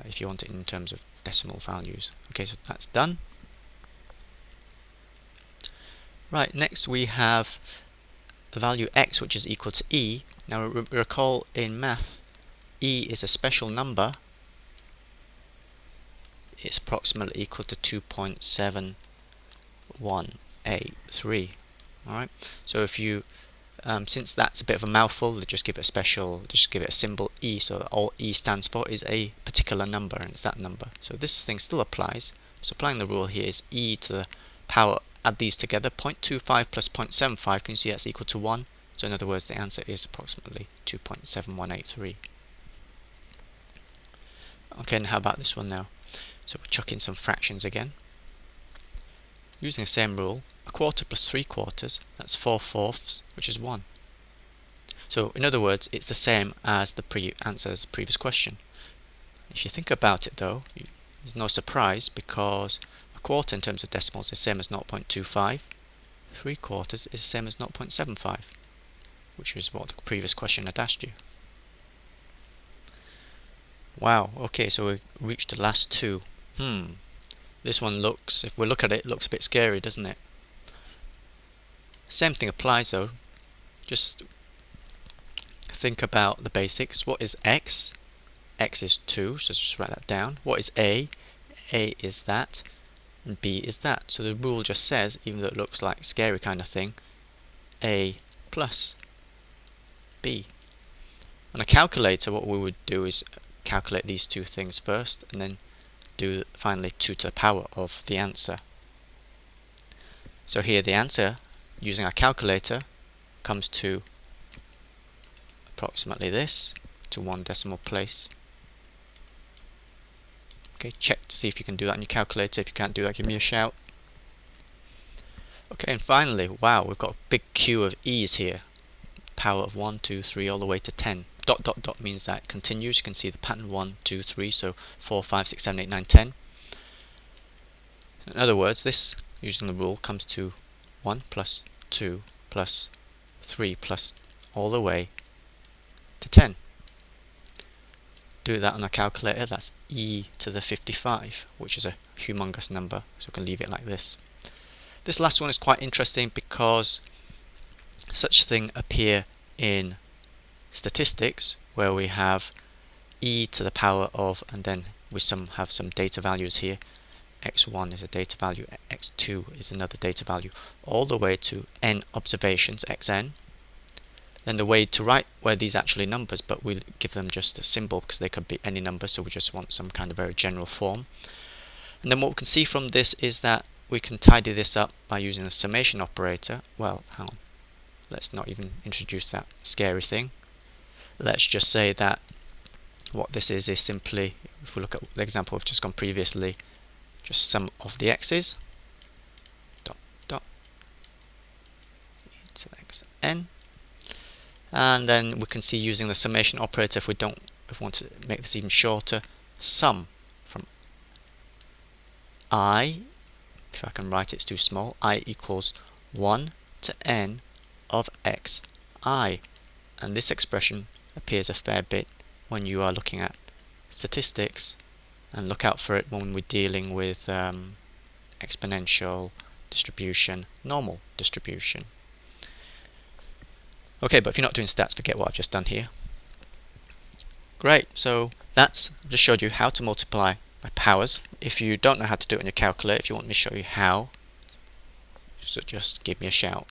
if you want it in terms of decimal values. Okay, so that's done. Right, next we have the value x, which is equal to e. Now recall in math, e is a special number. It's approximately equal to 2.7183. Alright, so if you since that's a bit of a mouthful, just give it a symbol e, so all e stands for is a particular number, and it's that number. So this thing still applies. So applying the rule here is e to the power, add these together, 0.25 plus 0.75, can you see that's equal to 1? So in other words, the answer is approximately 2.7183. Okay, and how about this one now? So we'll chuck in some fractions again. Using the same rule, a quarter plus 3/4, that's 4/4, which is 1. So in other words, it's the same as the answer as the previous question. If you think about it though, there's no surprise, because a quarter in terms of decimals is the same as 0.25, 3/4 is the same as 0.75, which is what the previous question had asked you. Wow, okay, so we reached the last two. This one looks, if we look at it, looks a bit scary, doesn't it? Same thing applies though. Just think about the basics. What is x? X is 2, so just write that down. What is a? A is that, and b is that. So the rule just says, even though it looks like scary kind of thing, a plus b. On a calculator, what we would do is calculate these two things first, and then do finally 2 to the power of the answer. So here the answer, using our calculator, comes to approximately this, to 1 decimal place. Okay, check to see if you can do that on your calculator. If you can't do that, give me a shout. Okay, and finally, wow, we've got a big queue of e's here. Power of 1, 2, 3, all the way to 10. Dot, dot, dot means that it continues. You can see the pattern 1, 2, 3, so 4, 5, 6, 7, 8, 9, 10. In other words, this, using the rule, comes to 1 plus 2 plus 3 plus all the way to 10. Do that on a calculator, that's e to the 55, which is a humongous number, so we can leave it like this. This last one is quite interesting because such thing appear in statistics, where we have e to the power of, and then we have some data values here. x1 is a data value, x2 is another data value, all the way to n observations, xn. Then the way to write where these are actually numbers, but we'll give them just a symbol because they could be any number, so we just want some kind of very general form. And then what we can see from this is that we can tidy this up by using a summation operator. Well, hang on, let's not even introduce that scary thing. Let's just say that what this is simply, if we look at the example we've just gone previously, just sum of the x's, dot dot, e to the xn, and then we can see using the summation operator, if we want to make this even shorter, sum from I, if I can write it's too small, I equals 1 to n of xi, and this expression appears a fair bit when you are looking at statistics, and look out for it when we're dealing with exponential distribution, normal distribution. Okay, but if you're not doing stats, forget what I've just done here. Great, so I've just showed you how to multiply by powers. If you don't know how to do it on your calculator, if you want me to show you how, so just give me a shout.